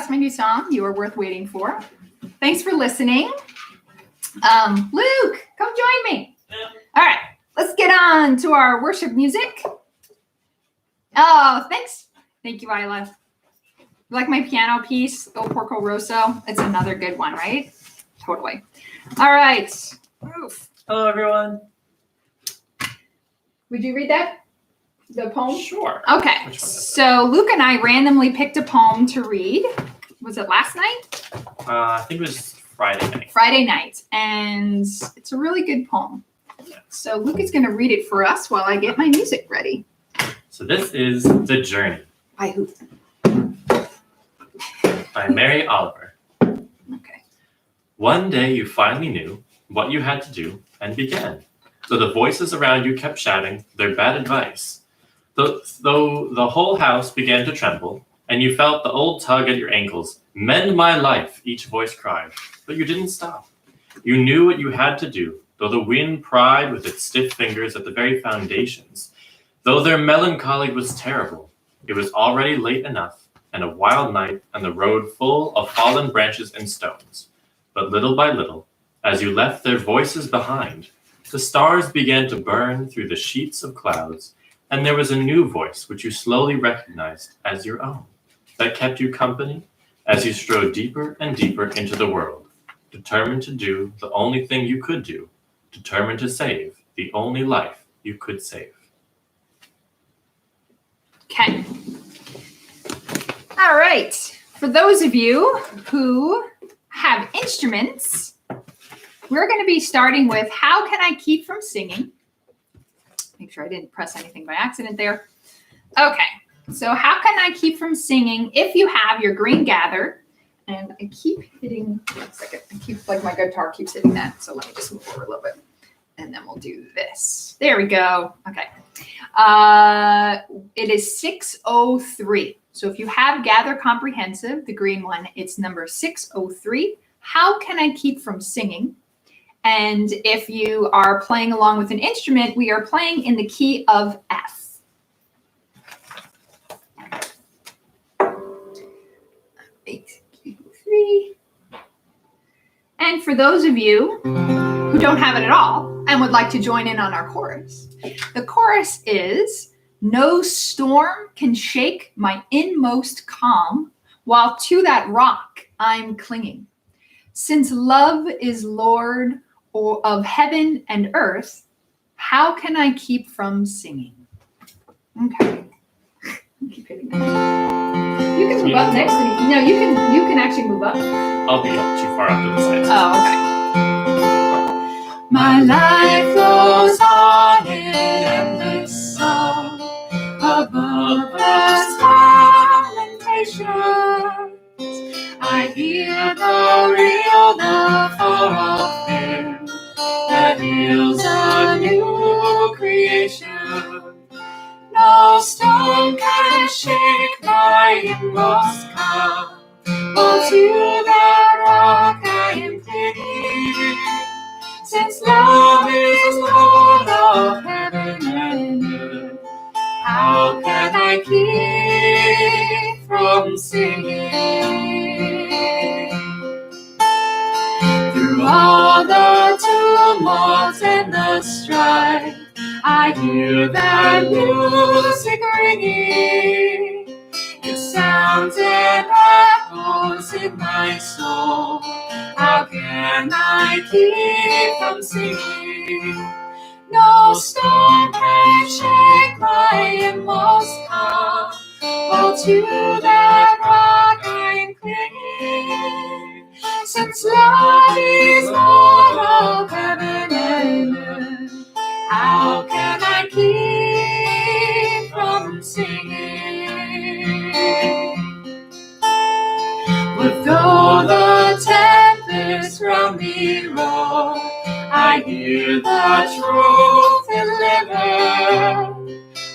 that's my new song, You Are Worth Waiting For. Thanks for listening. Luke, come join me. Yeah. All right, let's get on to our worship music. Oh, thanks. Thank you, Isla. You like my piano piece, O Porco Rosso? It's another good one, right? Totally. All right. Oof. Hello, everyone. Would you read that? The poem? Sure. Okay. So Luke and I randomly picked a poem to read. Was it last night? I think it was Friday night. Friday night. And it's a really good poem. Yeah. So Luke is going to read it for us while I get my music ready. So this is The Journey. By who? By Mary Oliver. Okay. One day you finally knew what you had to do and began. Though the voices around you kept shouting their bad advice. Though the whole house began to tremble, and you felt the old tug at your ankles. Mend my life, each voice cried. But you didn't stop. You knew what you had to do, though the wind pried with its stiff fingers at the very foundations. Though their melancholy was terrible, it was already late enough, and a wild night, and the road full of fallen branches and stones. But little by little, as you left their voices behind, the stars began to burn through the sheets of clouds, and there was a new voice which you slowly recognized as your own, that kept you company as you strode deeper and deeper into the world, determined to do the only thing you could do, determined to save the only life you could save. Okay. All right. For those of you who have instruments, we're going to be starting with How Can I Keep From Singing? Make sure I didn't press anything by accident there. Okay. So how can I keep from singing? If you have your green gather, and I keep hitting, one second, I keep, like my guitar keeps hitting that. So let me just move over a little bit. And then we'll do this. There we go. Okay. It is 603. So if you have Gather Comprehensive, the green one, it's number 603. How can I keep from singing? And if you are playing along with an instrument, we are playing in the key of F. And for those of you who don't have it at all and would like to join in on our chorus, the chorus is, no storm can shake my inmost calm, while to that rock I'm clinging. Since love is Lord of heaven and earth, how can I keep from singing? Okay. Keep hitting that. You can move up next to me. No, you can actually move up. I'll be up too far after this. Oh, okay. My life goes on in endless song above the lamentations. I hear the real, the far off air that hails a new creation. No storm can shake my inmost calm, but to that rock I am clinging. Since love is Lord of heaven and earth, how can I keep from singing? Through all the tumult and the strife, I hear that music ringing. It sounds and echoes in my soul. How can I keep from singing? No storm can shake my inmost calm, while to that rock I'm clinging. Since love is Lord of heaven and earth, how can I keep from singing? But though the tempest round me roar, I hear the truth delivered.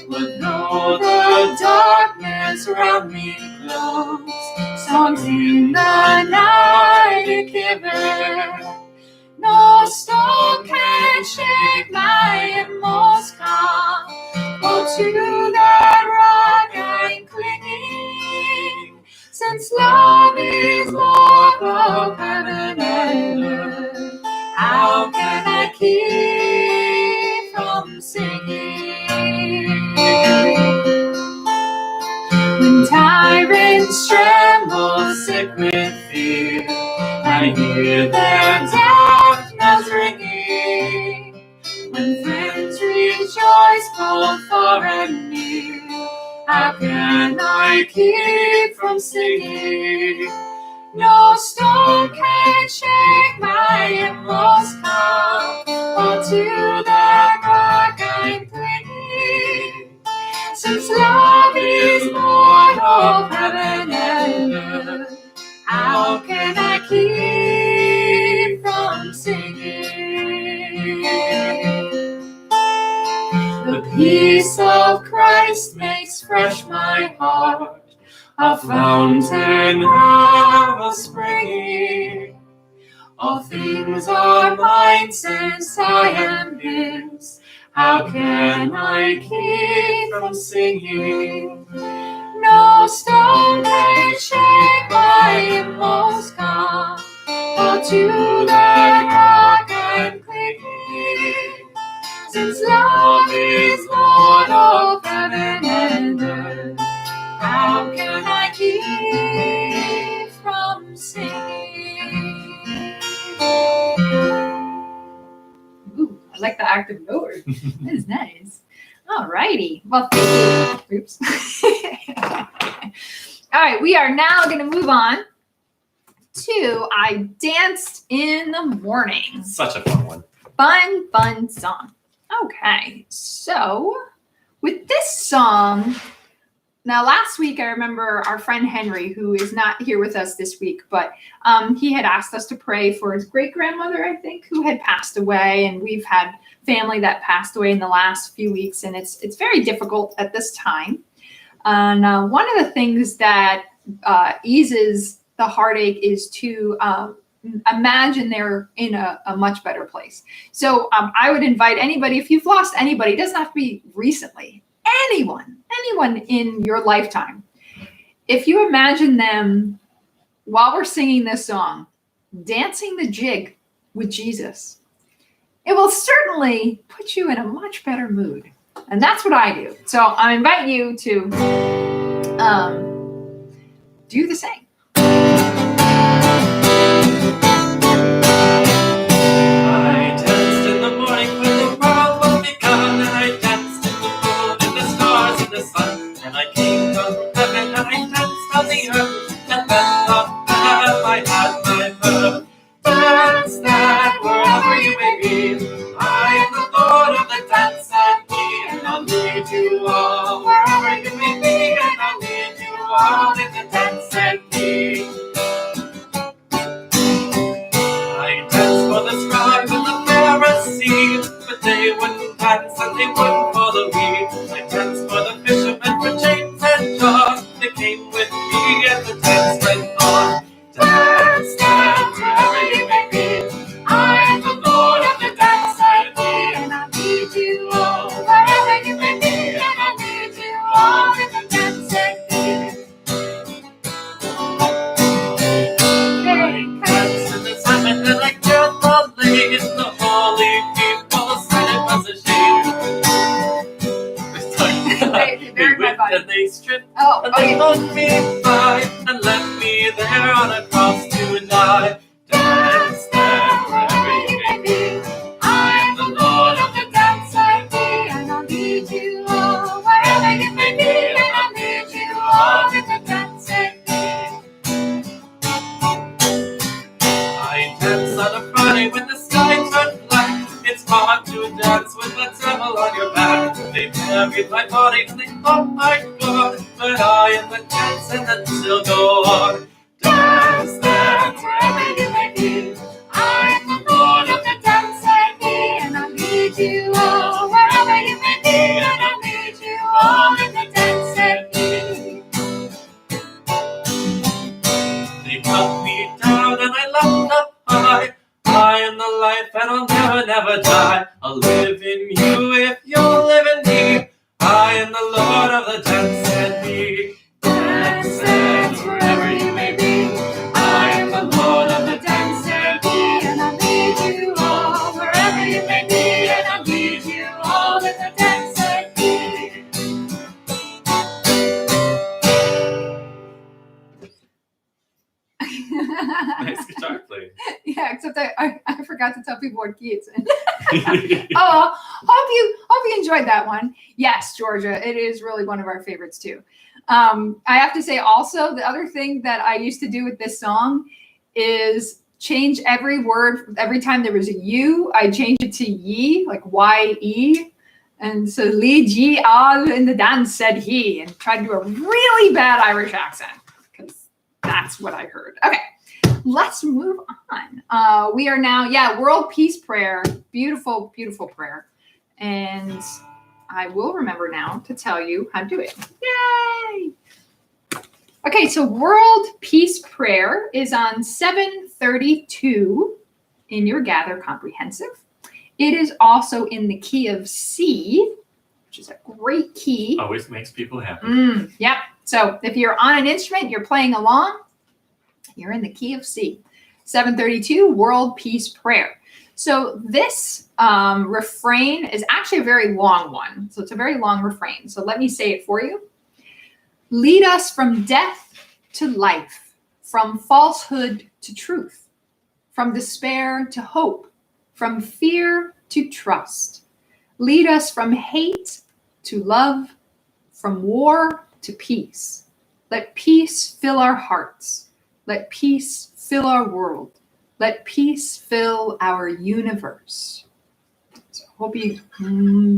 But though the darkness round me close, songs in the night it given. No storm can shake my inmost calm, but to that rock I'm clinging. Since love is Saints tremble, sick with fear. I hear their death bells ringing. When friends rejoice both far and near, how can I keep from singing? No storm can shake my inmost calm, while to that rock I'm clinging. Since love is Lord of heaven and earth, how can I keep from singing? The peace of Christ makes fresh my heart, a fountain ever springing. All things are mine since I am His. How can I keep from singing? No storm can shake my inmost calm, while to that rock I'm clinging. Since love is Lord of heaven and earth, how can I keep from singing? Ooh, I like the active note. That is nice. All righty. Well, thank you. Oops. All right, we are now going to move on to I Danced in the Morning. Such a fun one. Fun song. Okay, so with this song, now last week I remember our friend Henry, who is not here with us this week, but he had asked us to pray for his great-grandmother, I think, who had passed away, and we've had family that passed away in the last few weeks, and it's very difficult at this time. And one of the things that eases the heartache is to imagine they're in a much better place. So I would invite anybody, if you've lost anybody, it doesn't have to be recently, anyone in your lifetime, if you imagine them while we're singing this song, dancing the jig with Jesus, it will certainly put you in a much better mood. And that's what I do. So I invite you to do the same. I danced in the morning when the world was begun, and I danced in the moon, in the stars, in the sun, and I came down from heaven, and I danced on the earth, and then up there I had my birth. Dance that wherever you may be, I am the Lord of the dance and me, and I'll lead you all wherever you may be, and I'll lead you all in the dance and me. I danced for the scribes and the Pharisees, but they wouldn't dance and they wouldn't follow me. I danced for the fishermen, for James and John. They came with me and the dance went on. Dance, dance, wherever you may be. I am the Lord of the dance and me, and I'll lead you all wherever you may be, and I'll lead you all in the dance and me. And I killed the ladies, the holy people said it was a shame. They whipped and they stripped and they hung me by and left me there on a cross to die. Dance there wherever you may be. I am the Lord of the dance and me, and I'll lead you all wherever you may be, and I'll lead you all in the dance and me. I dance on a Friday when the sky turned black. It's hard to dance with the devil on your back. They buried my body and they thought I'd gone, but I am the dance and then still go on. Dance there wherever you may be. I am the Lord of the dance and me, and I'll lead you all wherever you may be, and I'll lead you all in the dance and me. They cut me down and I left up high. I am the life and I'll never, never die. I'll live in you if you'll live in me. I am the Lord of the dance and me. Dance, dance, wherever you may be. I am the Lord of the dance and me, and I'll lead you all wherever you may be, and I'll lead you all in the dance and me. Exactly. Yeah, except I forgot to tell people what key it's in. Oh, hope you enjoyed that one. Yes, Georgia, it is really one of our favorites too. I have to say also, the other thing that I used to do with this song is change every word. Every time there was a U, I changed it to ye, like Y-E. And so lead ye all in the dance, said he, and tried to do a really bad Irish accent because that's what I heard. Okay, let's move on. We are now, World Peace Prayer. Beautiful, beautiful prayer. And I will remember now to tell you how to do it. Yay! Okay, so World Peace Prayer is on 732 in your Gather Comprehensive. It is also in the key of C, which is a great key. Always makes people happy. Yep. So if you're on an instrument, you're playing along, you're in the key of C. 732, World Peace Prayer. So this refrain is actually a very long one. So it's a very long refrain. So let me say it for you. Lead us from death to life, from falsehood to truth, from despair to hope, from fear to trust. Lead us from hate to love, from war to peace. Let peace fill our hearts. Let peace fill our world. Let peace fill our universe. So I hope you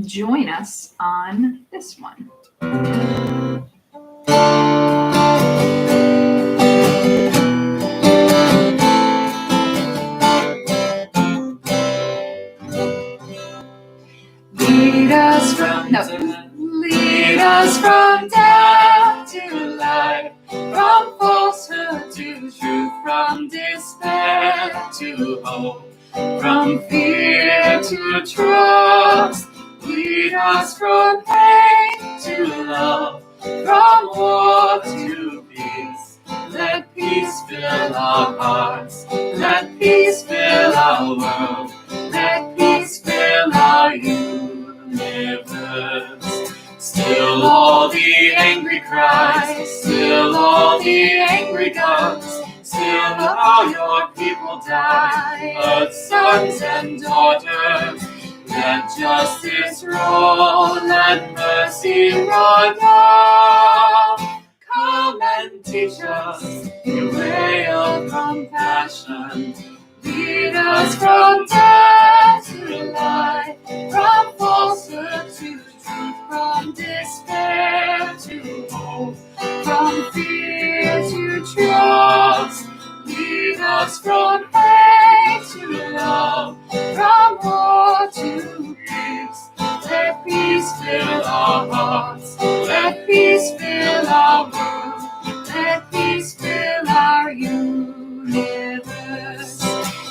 join us on this one. Lead us from death to life, from falsehood to truth, from despair to hope, from fear to trust. Lead us from hate to love, from war to peace. Let peace fill our hearts. Let peace fill our world. Let peace fill our universe. Still all the angry cries, still all the angry guns, still all your people die, but sons and daughters. Let justice roll, let mercy run down. Come and teach us your way of compassion. Lead us from death to life, from falsehood to truth, from despair to hope, from fear to trust. Lead us from hate to love, from war to peace. Let peace fill our hearts. Let peace fill our world. Let peace fill our universe.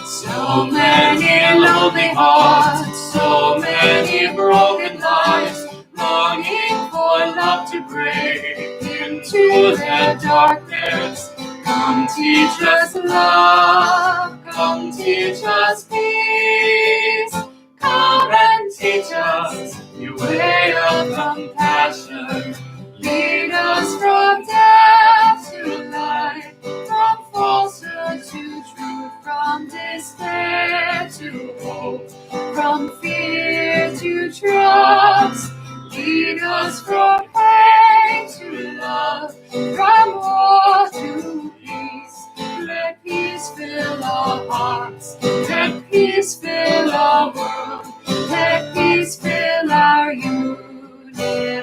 So many lonely hearts, so many broken lives, longing for love to break into their darkness. Come teach us love, come teach us peace. Come and teach us your way of compassion. Lead us from death to life, from falsehood to truth, from despair to hope, from fear to trust. Lead us from hate to love, from war to peace. Let peace fill our hearts. Let peace fill our world. Let peace fill our universe.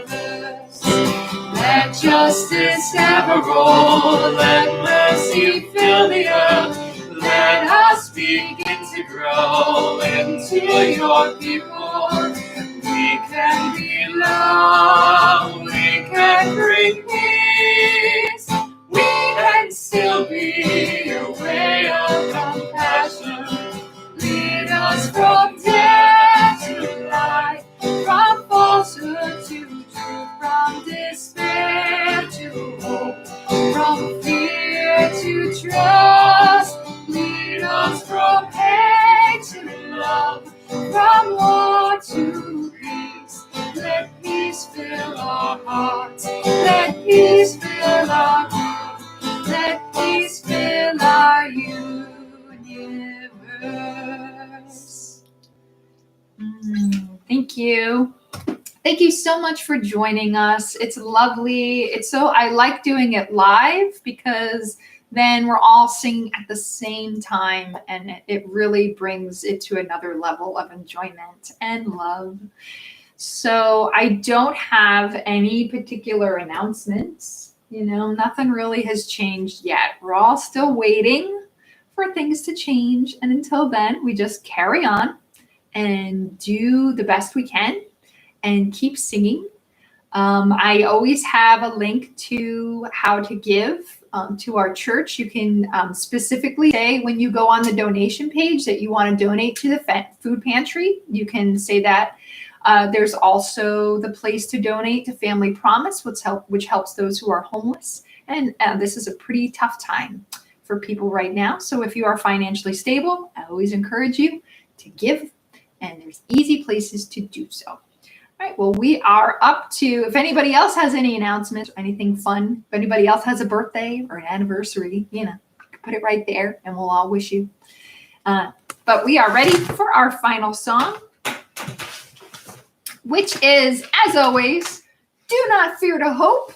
Let justice ever roll. Let mercy fill the earth. Let us begin to grow into your people. We can be love. We can bring peace. We can still be your way of compassion. Lead us from death to life, from falsehood to truth, from despair to hope, from fear to trust. Lead us from hate to love, from war to peace. Let peace fill our hearts. you. Thank you so much for joining us. It's lovely. I like doing it live because then we're all singing at the same time, and it really brings it to another level of enjoyment and love. So I don't have any particular announcements. Nothing really has changed yet. We're all still waiting for things to change. And until then, we just carry on and do the best we can and keep singing. I always have a link to how to give to our church. You can specifically say when you go on the donation page that you want to donate to the food pantry. You can say that. There's also the place to donate to Family Promise, which helps those who are homeless. And this is a pretty tough time for people right now. So if you are financially stable, I always encourage you to give. And there's easy places to do so. All right, well, we are up to, if anybody else has any announcements or anything fun, if anybody else has a birthday or an anniversary, you can put it right there and we'll all wish you. But we are ready for our final song, which is, as always, Do Not Fear to Hope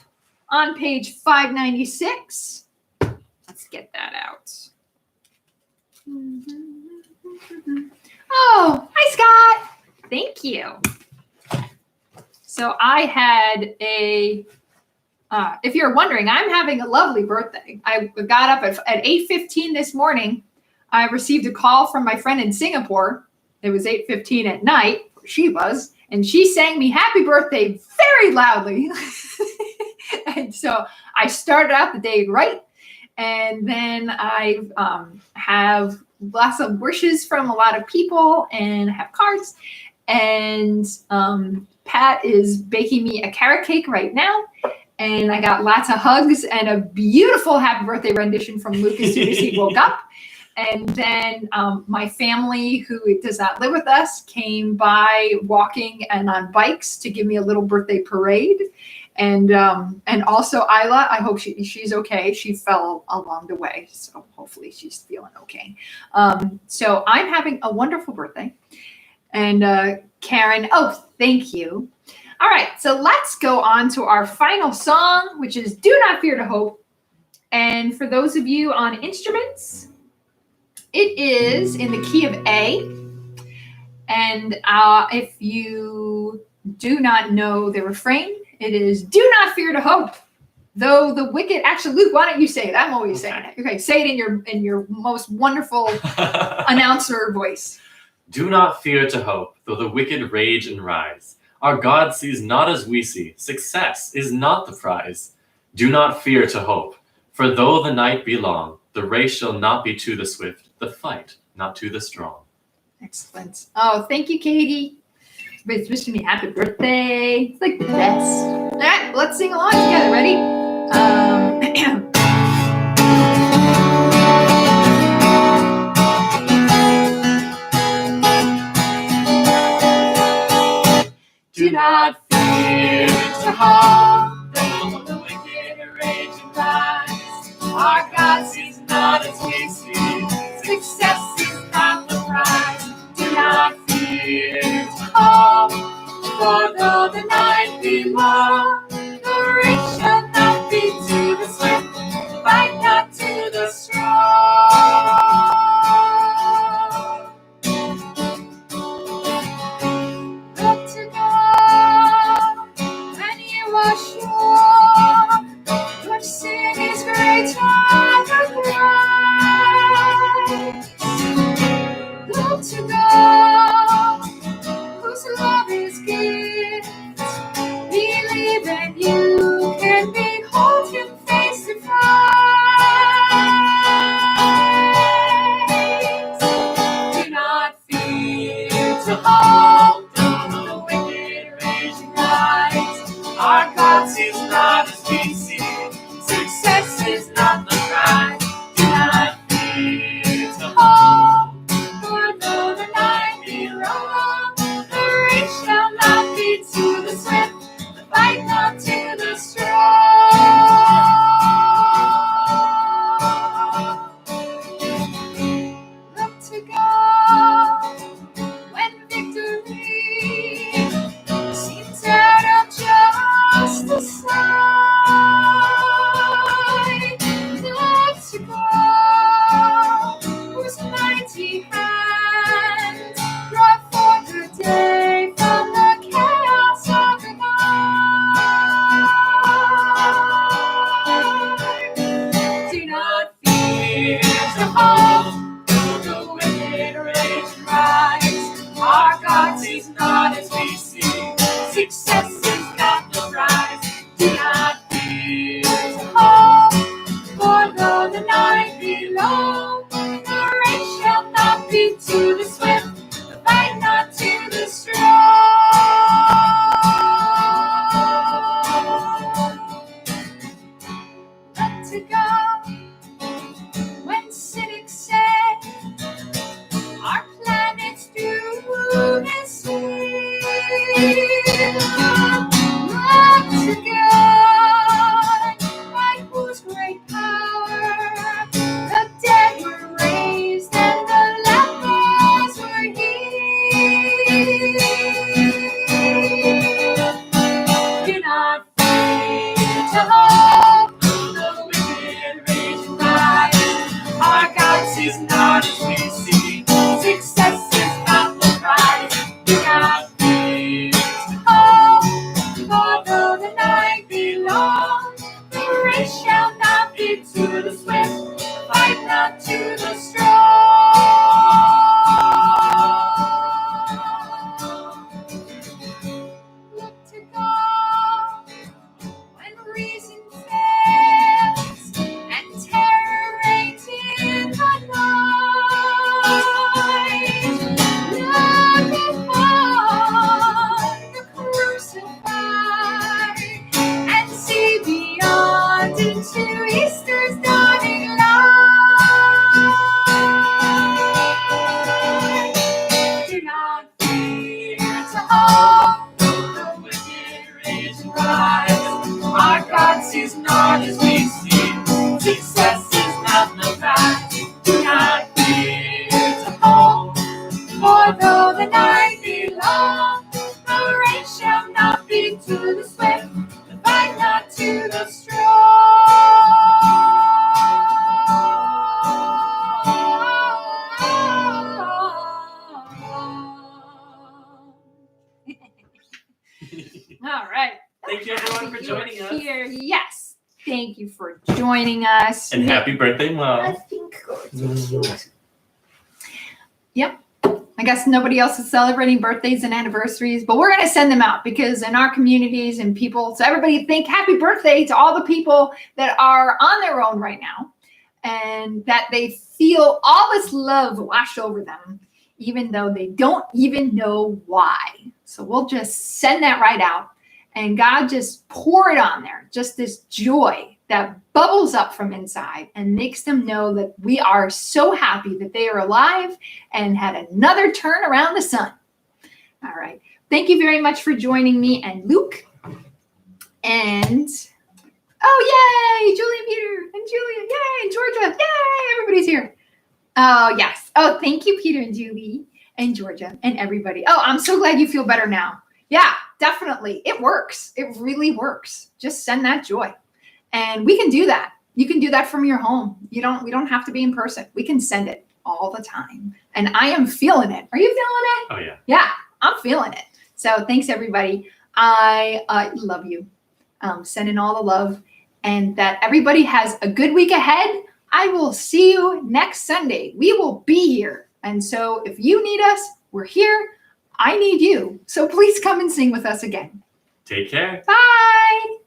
on page 596. Let's get that out. Oh, hi, Scott. Thank you. So I had if you're wondering, I'm having a lovely birthday. I got up at 8:15 this morning. I received a call from my friend in Singapore. It was 8:15 at night, where she was, and she sang me happy birthday very loudly. And so I started out the day right. And then I have lots of wishes from a lot of people and I have cards. And Pat is baking me a carrot cake right now. And I got lots of hugs and a beautiful happy birthday rendition from Luke as soon as he woke up. And then my family, who does not live with us, came by walking and on bikes to give me a little birthday parade. And also Isla, I hope she's okay. She fell along the way, so hopefully she's feeling okay. So I'm having a wonderful birthday. And Karen, oh, thank you. All right, so let's go on to our final song, which is Do Not Fear to Hope. And for those of you on instruments, it is in the key of A. And if you do not know the refrain, it is Do Not Fear to Hope, though the wicked. Actually, Luke, why don't you say it? I'm always saying it. Okay, say it in your most wonderful announcer voice. Do not fear to hope, though the wicked rage and rise. Our God sees not as we see. Success is not the prize. Do not fear to hope, for though the night be long, the race shall not be to the swift, the fight not to the strong. Excellent. Oh, thank you, Katie. Everybody's wishing me happy birthday. It's like the best. All right, let's sing along together. Ready? Do not fear to hope, though the wicked rage and rise. Our God sees not as we see. Success is not the prize. Do not fear to hope, for though the night be long, the race shall not be to the swift, fight not to the strong. Look to God when you are sure your sin is greater than Christ. Look to God whose love is gift. Believe and you can behold him face to face. Do not fear to hope, though the wicked rage and rise. Our God sees not as we see. Success is not the prize. Do not fear to hope, for though the night be long, the race shall not be to the swift, the fight not to the strong. Look to God when victory race shall not be to the swift, fight not to the strong. Look to God when reason fails and terror reigns in the night. Look upon the crucified and see beyond into Easter's dawning light. Do not fear to hope, the wicked rage and rise. Our God sees not as we see. Success is not the fact. Do not fear to hope, for though the night be long, the race shall not be to the swift, the fight not to the strong. All right. Thank you, everyone, for joining us. Here. Yes. Thank you for joining us. And happy birthday, Mom. Yep. I guess nobody else is celebrating birthdays and anniversaries, but we're going to send them out because in our communities and people, so everybody think happy birthday to all the people that are on their own right now and that they feel all this love wash over them, even though they don't even know why. So we'll just send that right out and God just pour it on there, just this joy that bubbles up from inside and makes them know that we are so happy that they are alive and had another turn around the sun. All right. Thank you very much for joining me and Luke. And, oh, yay, Julie, Peter, and Julia, yay, and Georgia, yay, everybody's here. Oh, yes. Oh, thank you, Peter and Julie and Georgia and everybody. Oh, I'm so glad you feel better now. Yeah, definitely. It works. It really works. Just send that joy. And we can do that. You can do that from your home. We don't have to be in person. We can send it all the time. And I am feeling it. Are you feeling it? Oh, yeah. Yeah, I'm feeling it. So thanks, everybody. I love you. Sending all the love. And that everybody has a good week ahead. I will see you next Sunday. We will be here. And so if you need us, we're here. I need you. So please come and sing with us again. Take care. Bye.